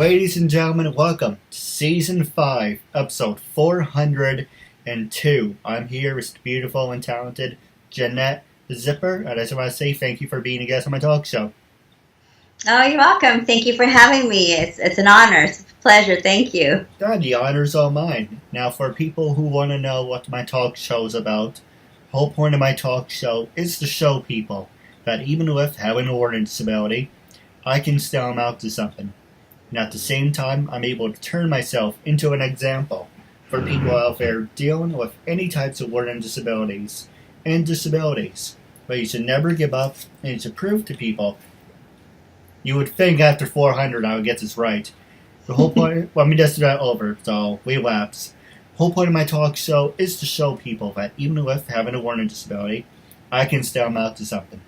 Ladies and gentlemen, welcome to Season 5, Episode 402. I'm here with the beautiful and talented Jeanette Zipper, and I just want to say thank you for being a guest on my talk show. Oh, you're welcome. Thank you for having me. It's an honor. It's a pleasure. Thank you. God, the honor's all mine. Now, for people who want to know what my talk show is about, the whole point of my talk show is to show people that even with having a learning disability, I can still amount to something. And at the same time, I'm able to turn myself into an example for people out there dealing with any types of learning disabilities and disabilities. But you should never give up, and you should prove to people. You would think after 400 I would get this right. The whole point, let me just do that over, so we lapse. The whole point of my talk show is to show people that even with having a learning disability, I can still amount to something.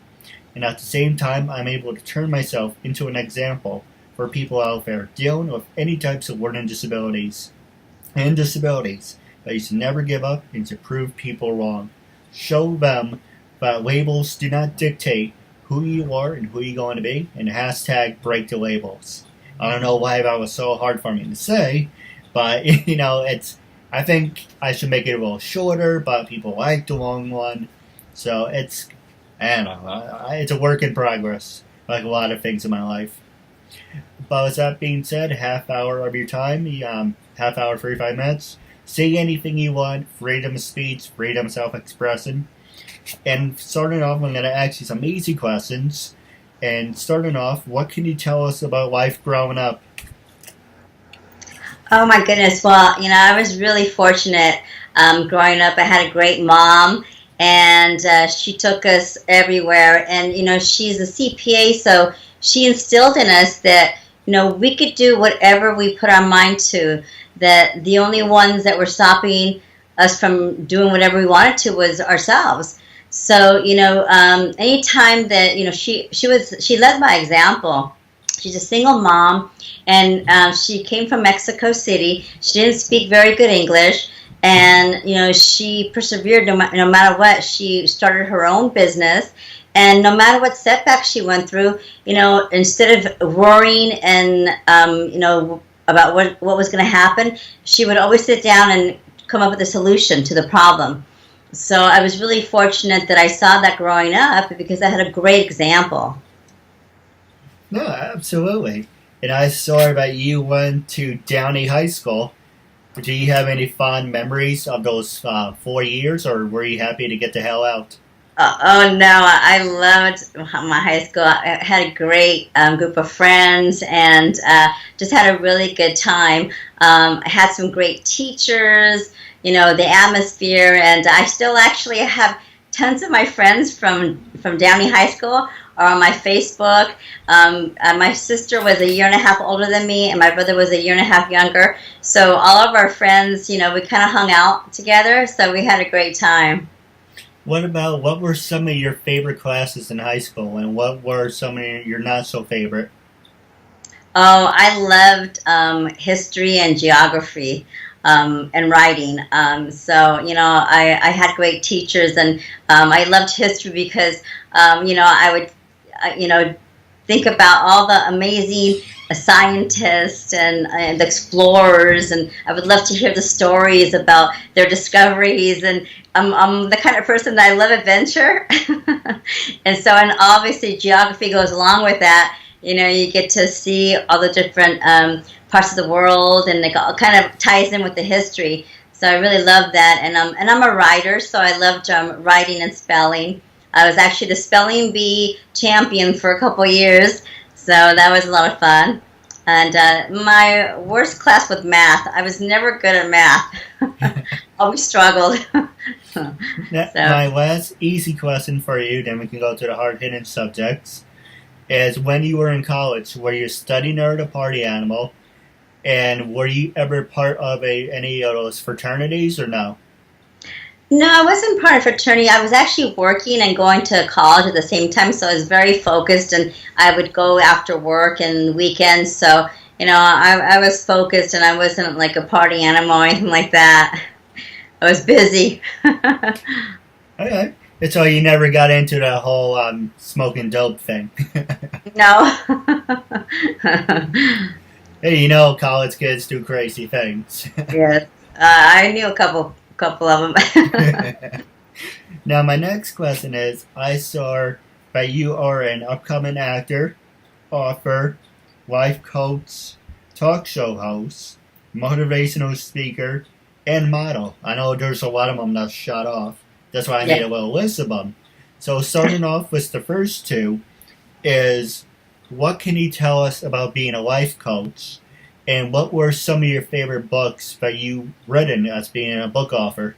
And at the same time, I'm able to turn myself into an example for people out there dealing with any types of learning disabilities and disabilities. That you should never give up and to prove people wrong. Show them that labels do not dictate who you are and who you're going to be, and hashtag break the labels. I don't know why that was so hard for me to say, but I think I should make it a little shorter, but people like the long one, so I don't know, it's a work in progress, like a lot of things in my life. But with that being said, half hour of your time, half hour, 35 minutes, say anything you want, freedom of speech, freedom of self-expression. And starting off, I'm going to ask you some easy questions. And starting off, what can you tell us about life growing up? Oh my goodness. Well, I was really fortunate growing up. I had a great mom, and she took us everywhere. And, she's a CPA, so she instilled in us that, we could do whatever we put our mind to, that the only ones that were stopping us from doing whatever we wanted to was ourselves. So, anytime that, she led by example. She's a single mom, and she came from Mexico City. She didn't speak very good English, and, she persevered no matter what. She started her own business, and no matter what setbacks she went through, instead of worrying and, about what was going to happen, she would always sit down and come up with a solution to the problem. So I was really fortunate that I saw that growing up because I had a great example. No, absolutely. And I saw that you went to Downey High School. Do you have any fond memories of those 4 years, or were you happy to get the hell out? Oh no, I loved my high school. I had a great group of friends, and just had a really good time. I had some great teachers, the atmosphere, and I still actually have tons of my friends from Downey High School are on my Facebook. My sister was a year and a half older than me, and my brother was a year and a half younger. So all of our friends, we kind of hung out together, so we had a great time. What were some of your favorite classes in high school, and what were some of your not so favorite? Oh, I loved history and geography and writing. So, I had great teachers, and I loved history because, I would, think about all the amazing scientists and explorers, and I would love to hear the stories about their discoveries. And I'm the kind of person that I love adventure, and obviously geography goes along with that. You get to see all the different parts of the world, and it all kind of ties in with the history. So I really love that, and I'm a writer, so I loved writing and spelling. I was actually the spelling bee champion for a couple years, so that was a lot of fun. And my worst class was math. I was never good at math. Always struggled. My last easy question for you, then we can go to the hard-hitting subjects, is when you were in college, were you a study nerd or party animal? And were you ever part of any of those fraternities, or no? No, I wasn't part of fraternity. I was actually working and going to college at the same time, so I was very focused, and I would go after work and weekends. So, I was focused, and I wasn't like a party animal or anything like that. I was busy. Okay. So you never got into the whole smoking dope thing? No. Hey, you know, college kids do crazy things. Yes, I knew a couple of them. Now, my next question is: I saw that you are an upcoming actor, author, life coach, talk show host, motivational speaker, and model. I know there's a lot of them that's shut off. That's why I made Yeah. a little list of them. So, starting off with the first two is what can you tell us about being a life coach? And what were some of your favorite books that you written as being a book author?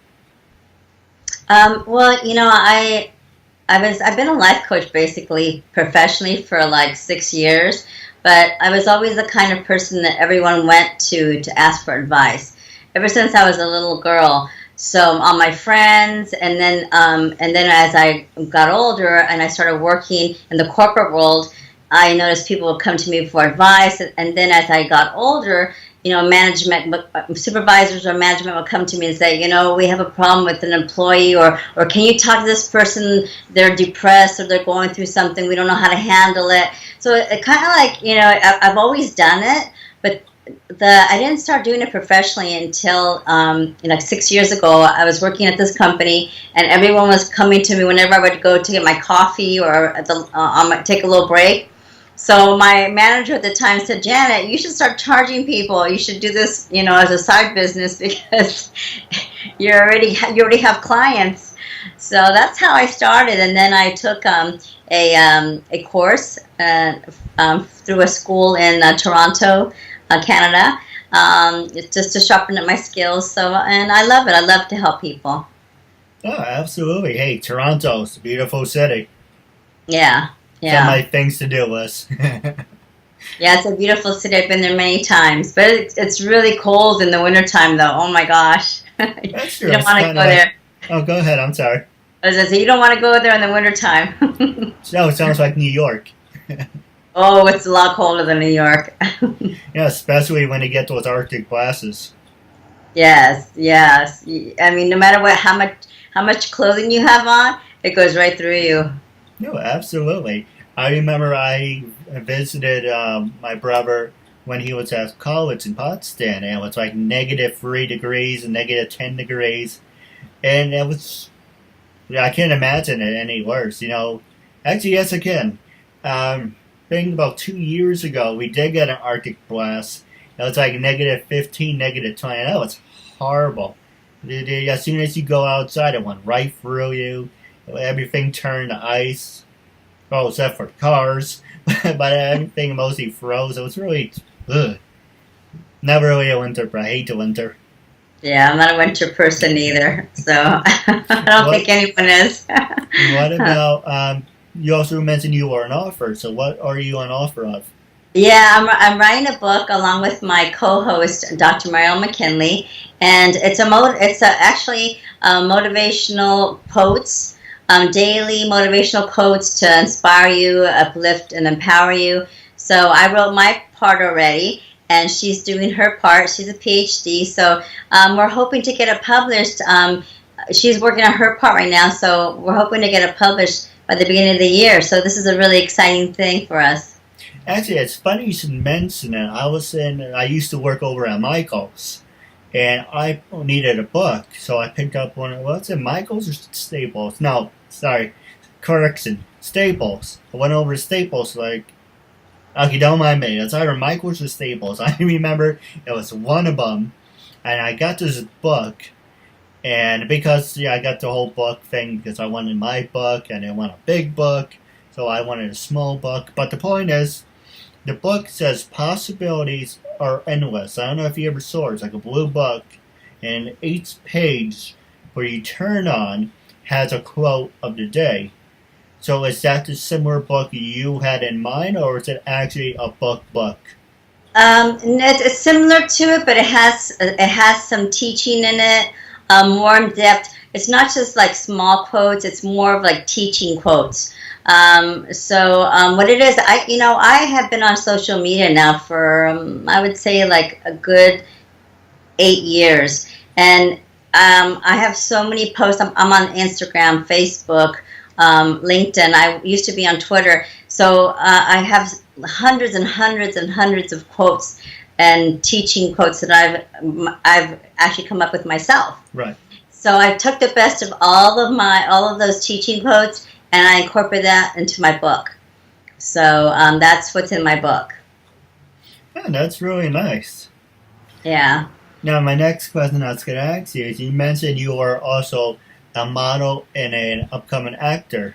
Well, I've been a life coach basically professionally for like 6 years, but I was always the kind of person that everyone went to ask for advice. Ever since I was a little girl, so all my friends, and then as I got older and I started working in the corporate world, I noticed people would come to me for advice, and then as I got older, management supervisors or management would come to me and say, we have a problem with an employee, or can you talk to this person? They're depressed or they're going through something. We don't know how to handle it. So it kind of like, I've always done it, but I didn't start doing it professionally until 6 years ago. I was working at this company, and everyone was coming to me whenever I would go to get my coffee or take a little break. So my manager at the time said, Janet, you should start charging people. You should do this, as a side business because you already have clients. So that's how I started, and then I took a course through a school in Toronto, Canada, just to sharpen up my skills. So, and I love it. I love to help people. Oh, absolutely. Hey, Toronto's a beautiful city. Yeah, Some of yeah. my things to do list. Yeah, it's a beautiful city. I've been there many times, but it's really cold in the wintertime, though. Oh my gosh. That's You true. don't It's want to kind go of like, there. oh, go ahead. I'm sorry. As I say, you don't want to go there in the wintertime. No, it sounds like New York. Oh, it's a lot colder than New York. Yeah, especially when you get those Arctic glasses. Yes, yes. I mean, no matter how much clothing you have on, it goes right through you. No, absolutely. I remember I visited my brother when he was at college in Potsdam, and it was like -3 degrees and -10 degrees, and it was, yeah, I can't imagine it any worse. Actually, yes, I can. I think about 2 years ago, we did get an Arctic blast. It was like -15, -20. That was horrible. As soon as you go outside, it went right through you. Everything turned to ice. Well, except for cars. But everything mostly froze. It was really, ugh. Never really a winter, but I hate the winter. Yeah, I'm not a winter person either, so I don't What think anyone is. What about, you also mentioned you were an author, so what are you an author of? Yeah, I'm writing a book along with my co-host, Dr. Mariel McKinley, and actually motivational quotes, daily motivational quotes to inspire you, uplift, and empower you. So I wrote my part already, and she's doing her part. She's a PhD, so we're hoping to get it published. She's working on her part right now, so we're hoping to get it published by the beginning of the year. So this is a really exciting thing for us. Actually, it's funny you should mention it. I used to work over at Michael's, and I needed a book, so I picked up one. What's it, Michael's or Staples? No, sorry, correction, Staples. I went over to Staples, like, okay, don't mind me. It's either Michael's or Staples. I remember it was one of them, and I got this book, and because I got the whole book thing because I wanted my book, and I want a big book, so I wanted a small book. But the point is, the book says possibilities are endless. I don't know if you ever saw it. It's like a blue book, and each page where you turn on has a quote of the day. So is that the similar book you had in mind, or is it actually a book? It's similar to it, but it has some teaching in it, more in depth. It's not just like small quotes; it's more of like teaching quotes. What it is, I have been on social media now for I would say like a good 8 years, and I have so many posts. I'm on Instagram, Facebook, LinkedIn. I used to be on Twitter, so I have hundreds and hundreds and hundreds of quotes and teaching quotes that I've actually come up with myself. Right. So I took the best of all of those teaching quotes, and I incorporated that into my book. So that's what's in my book. Yeah, that's really nice. Yeah. Now, my next question I was going to ask you is, you mentioned you are also a model and an upcoming acting.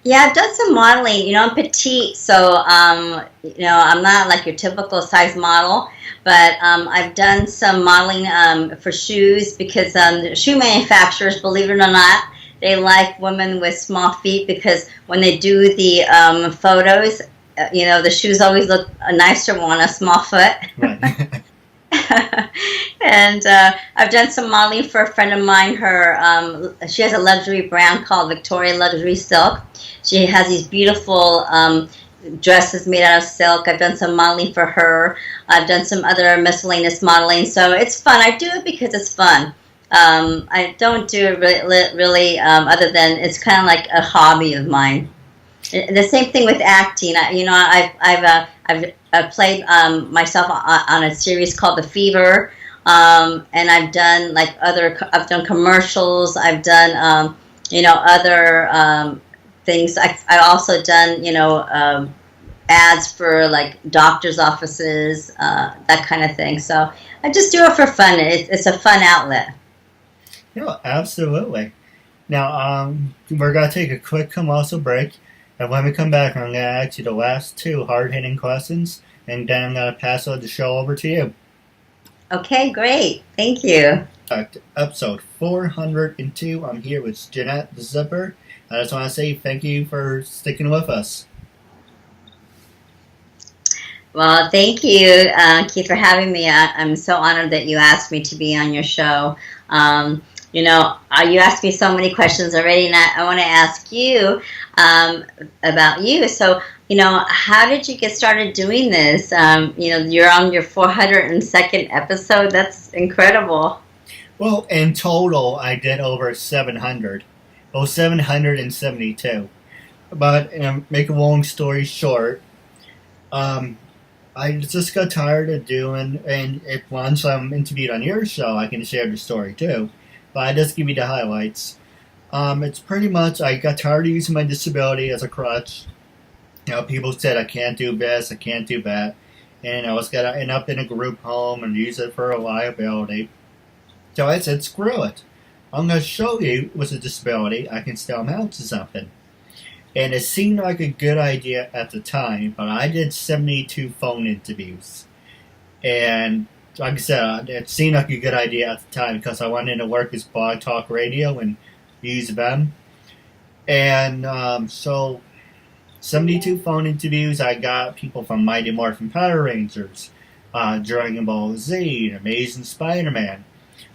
Yeah, I've done some modeling. I'm petite, so I'm not like your typical size model, but I've done some modeling for shoes because shoe manufacturers, believe it or not, they like women with small feet because when they do the photos, the shoes always look nicer on a small foot. Right. And I've done some modeling for a friend of mine. She has a luxury brand called Victoria Luxury Silk. She has these beautiful dresses made out of silk. I've done some modeling for her. I've done some other miscellaneous modeling. So it's fun. I do it because it's fun. I don't do it really other than it's kind of like a hobby of mine. The same thing with acting. I've played myself on a series called The Fever, and I've done I've done commercials. I've done other things. I also done ads for like doctors' offices, that kind of thing. So I just do it for fun. It's a fun outlet. Yeah, absolutely. Now, we're going to take a quick commercial break. And when we come back, I'm going to ask you the last two hard-hitting questions, and then I'm going to pass the show over to you. Okay, great. Thank you. Episode 402. I'm here with Jeanette the Zipper. I just want to say thank you for sticking with us. Well, thank you, Keith, for having me. I'm so honored that you asked me to be on your show. You asked me so many questions already, and I want to ask you about you. So, how did you get started doing this? You're on your 402nd episode. That's incredible. Well, in total, I did over 700. Well, 772. But, make a long story short, I just got tired of doing, and if once I'm interviewed on your show, I can share the story too. But I just give you the highlights. It's pretty much, I got tired of using my disability as a crutch. People said I can't do this, I can't do that. And I was going to end up in a group home and use it for a liability. So I said, screw it. I'm going to show you with a disability I can still amount to something. And it seemed like a good idea at the time, but I did 72 phone interviews. And like I said, it seemed like a good idea at the time because I wanted to work as Blog Talk Radio and use them. And so 72 phone interviews. I got people from Mighty Morphin Power Rangers, Dragon Ball Z, Amazing Spider-Man.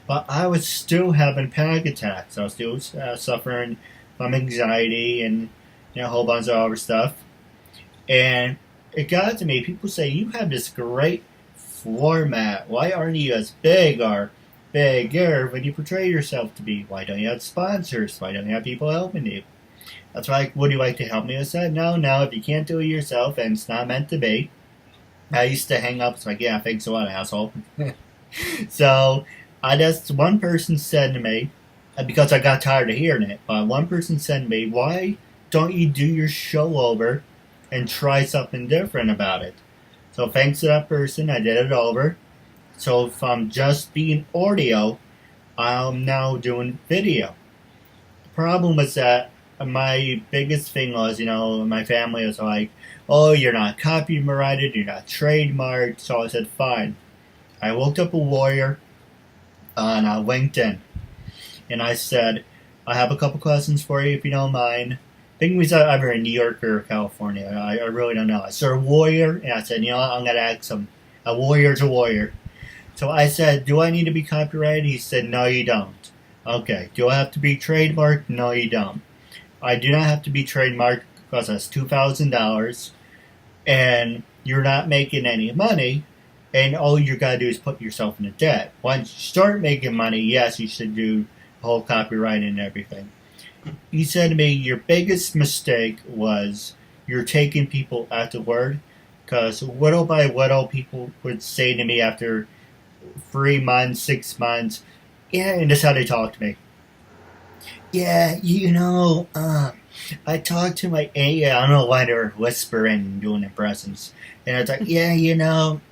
But I was still having panic attacks. I was still suffering from anxiety and a whole bunch of other stuff. And it got to me. People say, you have this great format. Why aren't you as big or bigger when you portray yourself to be? Why don't you have sponsors? Why don't you have people helping you? That's like, would you like to help me? I said, no, if you can't do it yourself and it's not meant to be. I used to hang up. It's like, yeah, thanks a lot, asshole. So, one person said to me, because I got tired of hearing it, one person said to me, why don't you do your show over and try something different about it? So thanks to that person, I did it over. So from just being audio, I'm now doing video. The problem was that my biggest thing was, my family was like, oh, you're not copyrighted, you're not trademarked. So I said, fine. I looked up a lawyer on LinkedIn, and I said, I have a couple questions for you if you don't mind. I think we said either in New York or California. I really don't know. I saw a lawyer, and I said, I'm going to ask him. A lawyer's a lawyer. So I said, do I need to be copyrighted? He said, no, you don't. Okay. Do I have to be trademarked? No, you don't. I do not have to be trademarked because that's $2,000, and you're not making any money, and all you got to do is put yourself in a debt. Once you start making money, yes, you should do the whole copyright and everything. He said to me, your biggest mistake was you're taking people at the word, Because little by little, people would say to me after 3 months, 6 months, yeah, and that's how they talk to me. Yeah, I talked to my agent. I don't know why they were whispering and doing impressions. And I was like, yeah,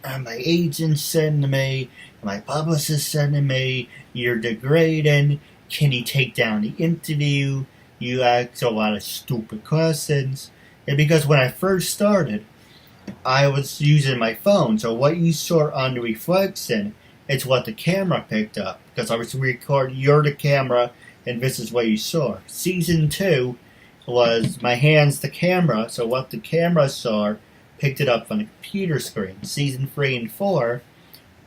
my agent said to me, my publicist said to me, you're degrading. Can you take down the interview? You ask a lot of stupid questions. And because when I first started, I was using my phone. So what you saw on the reflection, it's what the camera picked up. Because I was recording, you're the camera, and this is what you saw. Season 2 was my hands the camera, so what the camera saw picked it up on the computer screen. Season 3 and 4,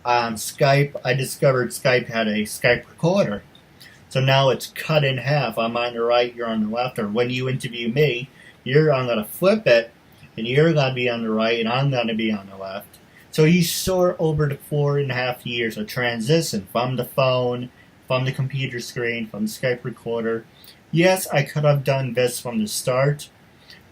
on Skype, I discovered Skype had a Skype recorder. So now it's cut in half. I'm on the right, you're on the left. Or when you interview me, I'm going to flip it, and you're going to be on the right, and I'm going to be on the left. So you saw over the 4.5 years a transition from the phone, from the computer screen, from the Skype recorder. Yes, I could have done this from the start,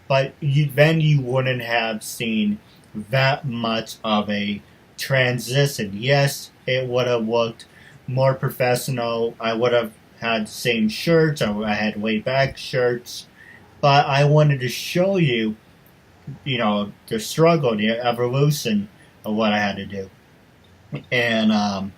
but then you wouldn't have seen that much of a transition. Yes, it would have looked more professional. I would have had the same shirts. I had way back shirts. But I wanted to show you, the struggle, the evolution of what I had to do. And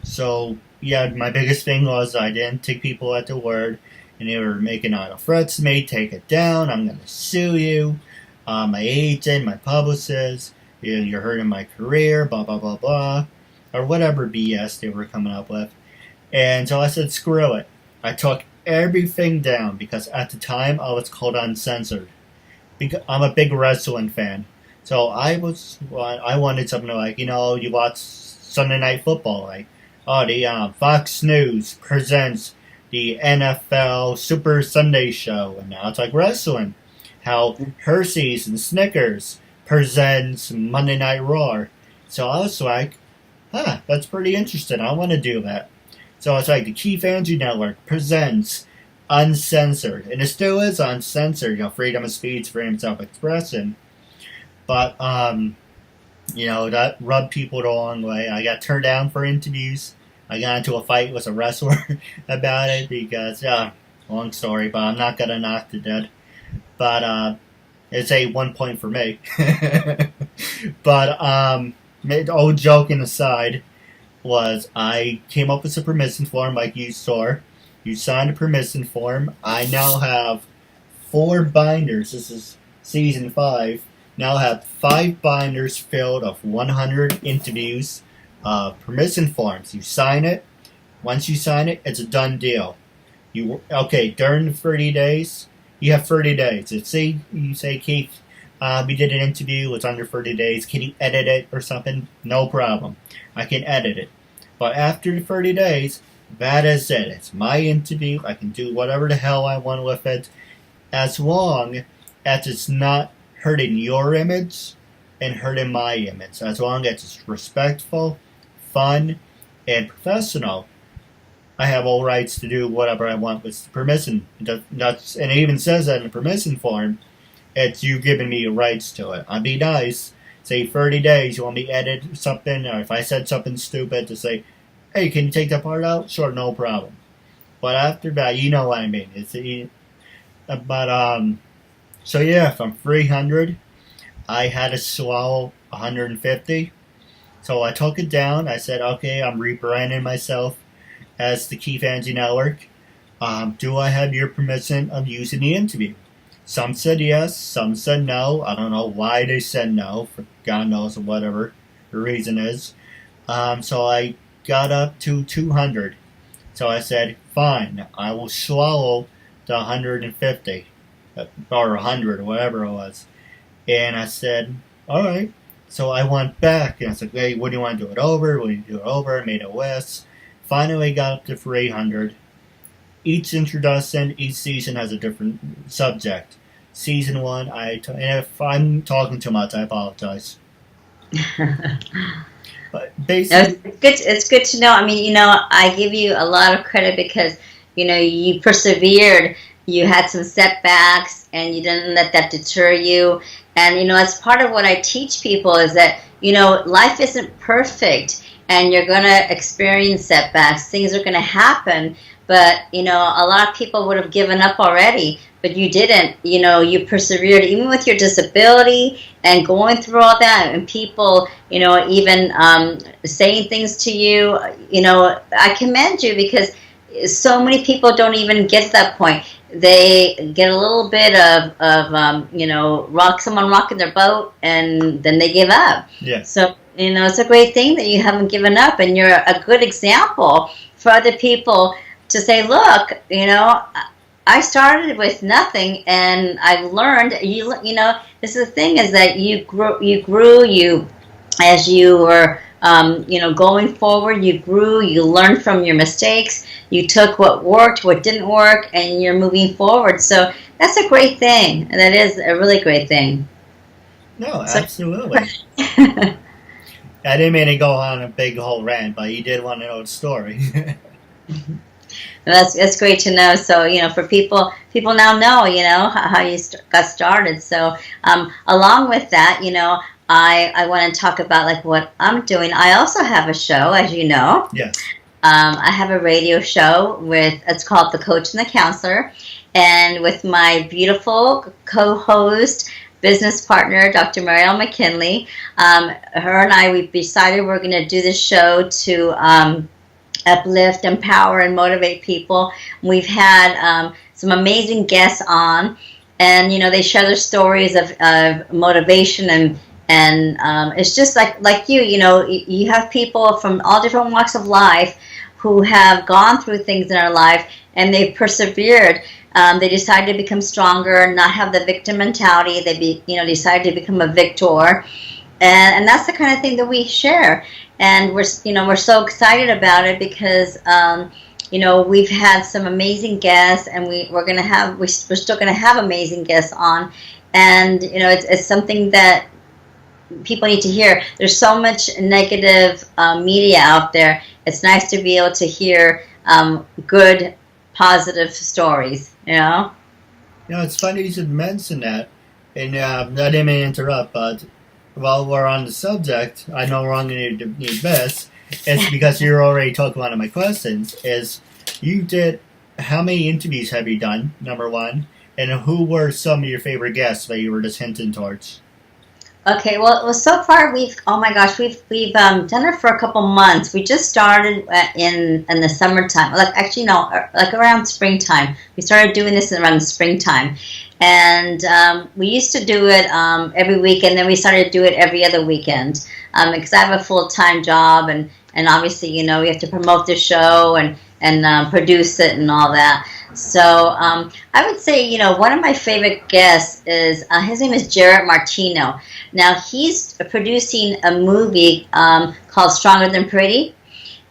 so, yeah, my biggest thing was I didn't take people at their word. And they were making out threats to me, take it down, I'm going to sue you. My agent, my publicist, you're hurting my career, blah, blah, blah, blah. Or whatever BS they were coming up with. And so I said, screw it. I took everything down because at the time I was called uncensored. Because I'm a big wrestling fan. So I wanted something like, you watch Sunday Night Football, like, the Fox News presents the NFL Super Sunday Show, and now it's like wrestling. How Hershey's and Snickers presents Monday Night Raw. So I was like, that's pretty interesting. I want to do that. So it's like the Keith Andrew Network presents Uncensored, and it still is uncensored. Freedom of speech, freedom of self-expression. But that rubbed people the wrong way. I got turned down for interviews. I got into a fight with a wrestler about it because, long story, but I'm not going to knock the dead. But it's a 1 point for me. But old joking aside, was I came up with a permission form like you saw. You signed a permission form. I now have 4 binders. This is season 5. Now I have 5 binders filled of 100 interviews. Permission forms. You sign it. Once you sign it, it's a done deal. During the 30 days, you have 30 days. You say, Keith, we did an interview, it's under 30 days. Can you edit it or something? No problem. I can edit it. But after the 30 days, that is it. It's my interview. I can do whatever the hell I want with it, as long as it's not hurting your image and hurting my image. As long as it's respectful, fun, and professional, I have all rights to do whatever I want with the permission. And it even says that in the permission form. It's you giving me rights to it. I'd be nice. Say 30 days, you want me to edit something, or if I said something stupid, to say, hey, can you take that part out? Sure, no problem. But after that, you know what I mean. So yeah, from 300, I had to swallow 150. So I took it down. I said, okay, I'm rebranding myself as the Keith Andrew Network. Do I have your permission of using the interview? Some said yes, some said no. I don't know why they said no, for God knows whatever the reason is. So I got up to 200. So I said, fine, I will swallow the 150, or 100, or whatever it was. And I said, all right. So I went back, and I said, hey, what do you want to do it over? What do you do it over? I made a list. Finally got up to 300. Each introduction, each season has a different subject. Season 1, and if I'm talking too much, I apologize. But basically, it's good to know. I mean, I give you a lot of credit because, you persevered. You had some setbacks, and you didn't let that deter you. And, that's part of what I teach people is that, life isn't perfect and you're going to experience setbacks. Things are going to happen. But, a lot of people would have given up already, but you didn't. You persevered even with your disability and going through all that, and people, even saying things to you. I commend you, because so many people don't even get to that point. They get a little bit of someone rocking their boat, and then they give up. Yeah. So, it's a great thing that you haven't given up, and you're a good example for other people to say, look, I started with nothing, and I've learned. This is the thing, is that you grew, as you were, going forward, you grew, you learned from your mistakes, you took what worked, what didn't work, and you're moving forward. So that's a great thing. That is a really great thing. No, absolutely. I didn't mean to go on a big whole rant, but you did want to know the story. That's great to know. So, for people now know, how you got started. So, along with that, I want to talk about like what I'm doing. I also have a show, as you know. Yes. I have a radio show it's called The Coach and the Counselor, and with my beautiful co-host, business partner, Dr. Marielle McKinley. Her and I, we've decided we're going to do this show to uplift, empower, and motivate people. We've had some amazing guests on, and they share their stories of motivation, and it's just like you have people from all different walks of life who have gone through things in our life, and they've persevered. They decided to become stronger, not have the victim mentality. They decided to become a victor, and that's the kind of thing that we share. And we're so excited about it because we've had some amazing guests, and we're still gonna have amazing guests on, and it's something that people need to hear. There's so much negative media out there. It's nice to be able to hear good, positive stories. It's funny you should mention that, and I didn't mean to interrupt, but while we're on the subject, I know we're on the need this. It's because you're already talking one of my questions. Is how many interviews have you done? Number one, and who were some of your favorite guests that you were just hinting towards? Okay, well, so far we've done it for a couple months. We just started in the summertime, like around springtime. We started doing this around the springtime, and we used to do it every week, and then we started to do it every other weekend because I have a full-time job, and obviously we have to promote the show and produce it and all that. So I would say, one of my favorite guests is, his name is Jared Martino. Now, he's producing a movie called Stronger Than Pretty,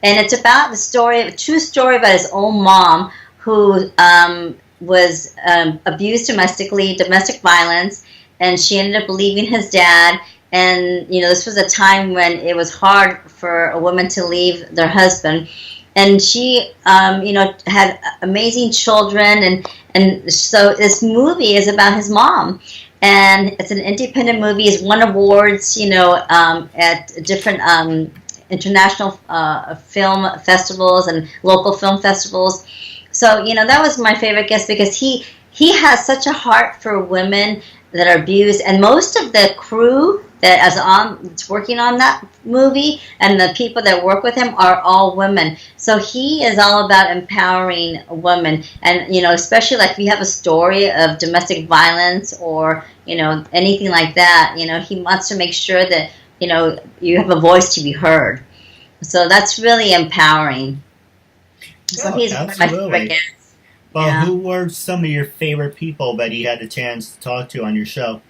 and it's about a true story about his own mom who was abused domestically, domestic violence, and she ended up leaving his dad. And, this was a time when it was hard for a woman to leave their husband. And she, had amazing children, and so this movie is about his mom, and it's an independent movie. It's won awards, at different international film festivals and local film festivals. So, that was my favorite guest because he has such a heart for women that are abused, and most of the crew that's working on that movie and the people that work with him are all women. So he is all about empowering women, and especially like if you have a story of domestic violence or anything like that, he wants to make sure that you have a voice to be heard. So that's really empowering. So he's one of my favorite guests. Well, who were some of your favorite people that you had a chance to talk to on your show?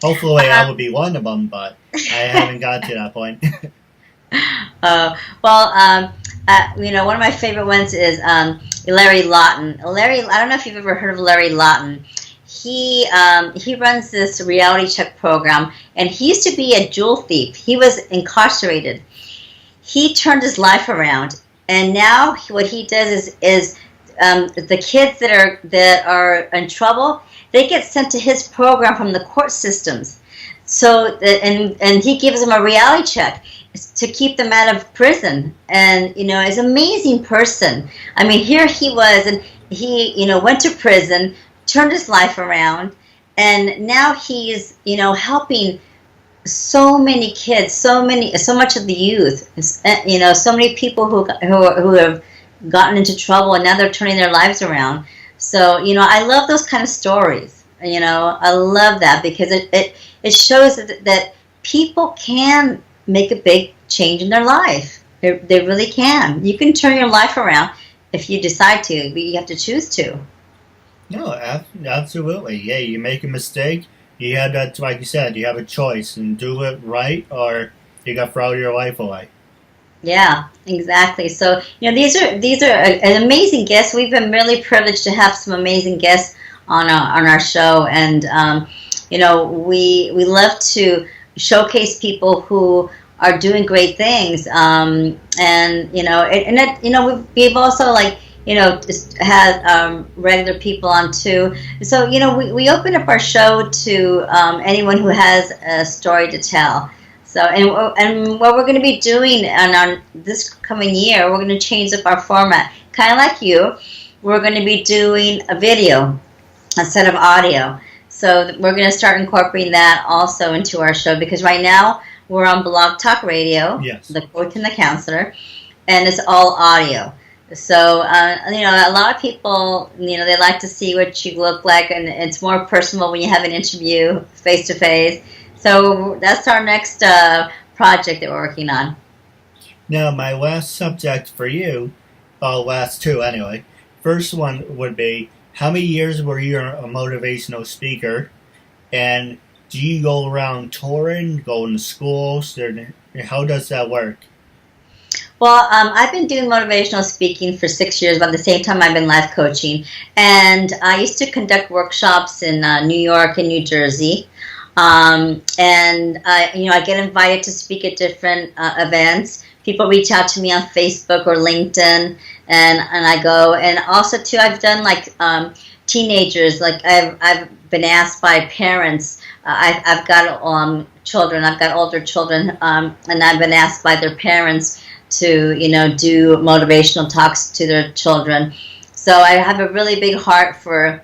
Hopefully I would be one of them, but I haven't got to that point. One of my favorite ones is Larry Lawton. Larry, I don't know if you've ever heard of Larry Lawton. He runs this reality check program, and he used to be a jewel thief. He was incarcerated. He turned his life around, and now what he does is the kids that are in trouble, they get sent to his program from the court systems. So, and he gives them a reality check to keep them out of prison. And, you know, is an amazing person. I mean, here he was, and he, you know, went to prison, turned his life around, and now he's, you know, helping so many kids, so much of the youth, you know, so many people who have gotten into trouble, and now they're turning their lives around. So, you know, I love those kind of stories. You know, I love that because it shows that people can make a big change in their life. They really can. You can turn your life around if you decide to, but you have to choose to. No, absolutely. Yeah, you make a mistake, you have that, like you said, you have a choice, and do it right, or you got to throw your life away. Yeah, exactly. So, you know, these are an amazing guests. We've been really privileged to have some amazing guests on our show, and you know, we love to showcase people who are doing great things, and you know, you know, we've also, like, you know, just had regular people on too. So, you know, we open up our show to anyone who has a story to tell. So, and what we're going to be doing on this coming year, we're going to change up our format, kind of like you. We're going to be doing a video instead of audio. So we're going to start incorporating that also into our show, because right now we're on Blog Talk Radio, yes, the Coach and the Counselor, and it's all audio. So, you know, a lot of people, you know, they like to see what you look like, and it's more personal when you have an interview face to face. So that's our next project that we're working on. Now, my last subject for you, last two anyway. First one would be, how many years were you a motivational speaker? And do you go around touring, going to schools? How does that work? Well, I've been doing motivational speaking for 6 years, about the same time I've been life coaching. And I used to conduct workshops in New York and New Jersey. And you know, I get invited to speak at different events. People reach out to me on Facebook or LinkedIn, and I go. And also too, I've done like teenagers. Like I've been asked by parents. I've got children. I've got older children, and I've been asked by their parents to, you know, do motivational talks to their children. So I have a really big heart for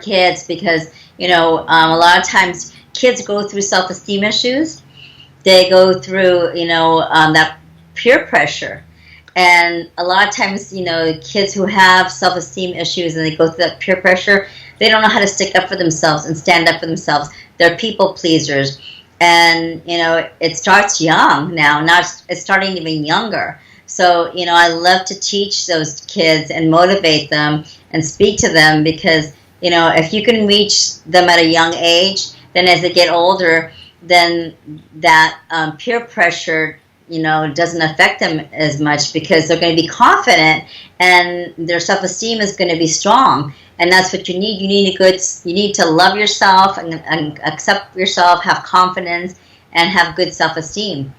kids, because, you know, a lot of times kids go through self-esteem issues. They go through, you know, that peer pressure. And a lot of times, you know, kids who have self-esteem issues and they go through that peer pressure, they don't know how to stick up for themselves and stand up for themselves. They're people pleasers. And, you know, it starts young now. Now it's starting even younger. So, you know, I love to teach those kids and motivate them and speak to them, because, you know, if you can reach them at a young age, then as they get older, then that peer pressure, you know, doesn't affect them as much, because they're going to be confident and their self-esteem is going to be strong. And that's what you need. You need to love yourself and accept yourself, have confidence, and have good self-esteem.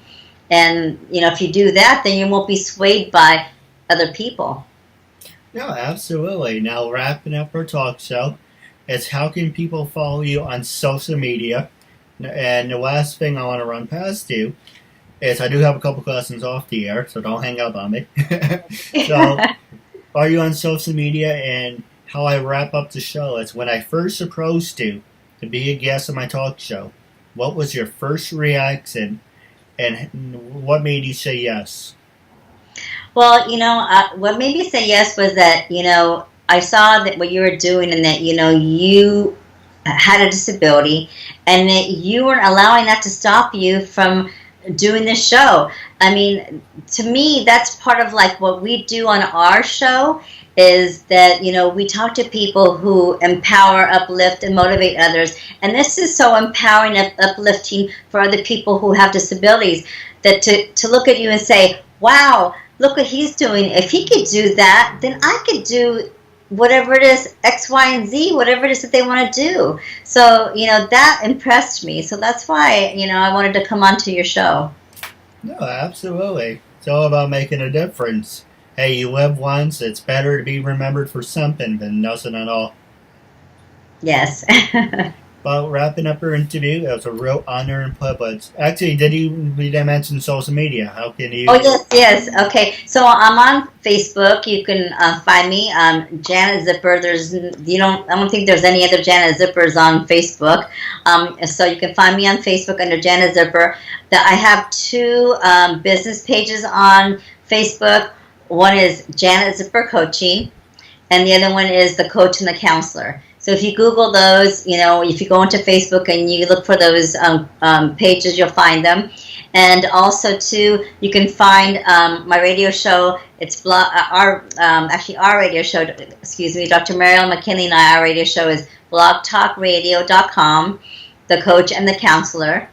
And, you know, if you do that, then you won't be swayed by other people. No, absolutely. Now, wrapping up our talk show, is how can people follow you on social media? And the last thing I want to run past you is, I do have a couple questions off the air, so don't hang up on me. So, are you on social media? And how I wrap up the show is, when I first approached you to be a guest on my talk show, what was your first reaction, and what made you say yes? Well, you know, what made me say yes was that, you know, I saw that what you were doing, and that, you know, you had a disability, and that you weren't allowing that to stop you from doing this show. I mean, to me, that's part of like what we do on our show, is that, you know, we talk to people who empower, uplift, and motivate others. And this is so empowering and uplifting for other people who have disabilities, that to look at you and say, wow, look what he's doing. If he could do that, then I could do whatever it is, X, Y, and Z, whatever it is that they want to do. So, you know, that impressed me. So that's why, you know, I wanted to come onto your show. No, absolutely. It's all about making a difference. Hey, you live once, it's better to be remembered for something than nothing at all. Yes. Well, wrapping up our interview, it was a real honor and privilege. Actually, we didn't mention social media? How can Oh you? yes, yes. Okay, so I'm on Facebook. You can find me, Janet Zipper. I don't think there's any other Janet Zippers on Facebook. So you can find me on Facebook under Janet Zipper. I have two business pages on Facebook. One is Janet Zipper Coaching, and the other one is the Coach and the Counselor. So if you Google those, if you go into Facebook and you look for those pages, you'll find them. And also, too, you can find my radio show. It's our radio show. Excuse me, Dr. Mariel McKinley and our radio show is blogtalkradio.com, the Coach and the Counselor.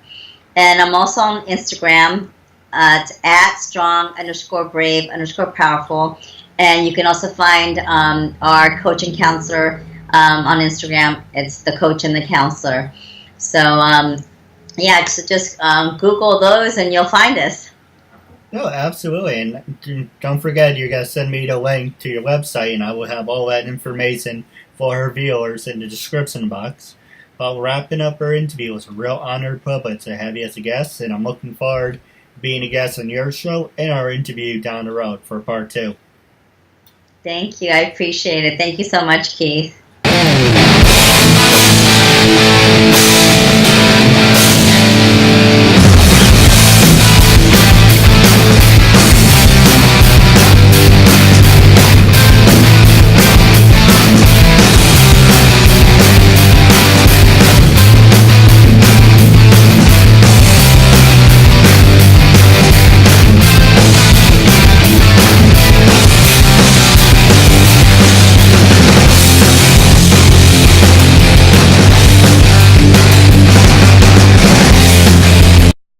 And I'm also on Instagram. It's at strong_brave_powerful. And you can also find our coach and counselor on Instagram. It's the Coach and the Counselor. So, yeah, so just Google those and you'll find us. No, absolutely. And don't forget, you're going to send me the link to your website, and I will have all that information for our viewers in the description box. While wrapping up our interview, it was a real honor and privilege to have you as a guest, and I'm looking forward to being a guest on your show and our interview down the road for part 2. Thank you. I appreciate it. Thank you so much, Keith.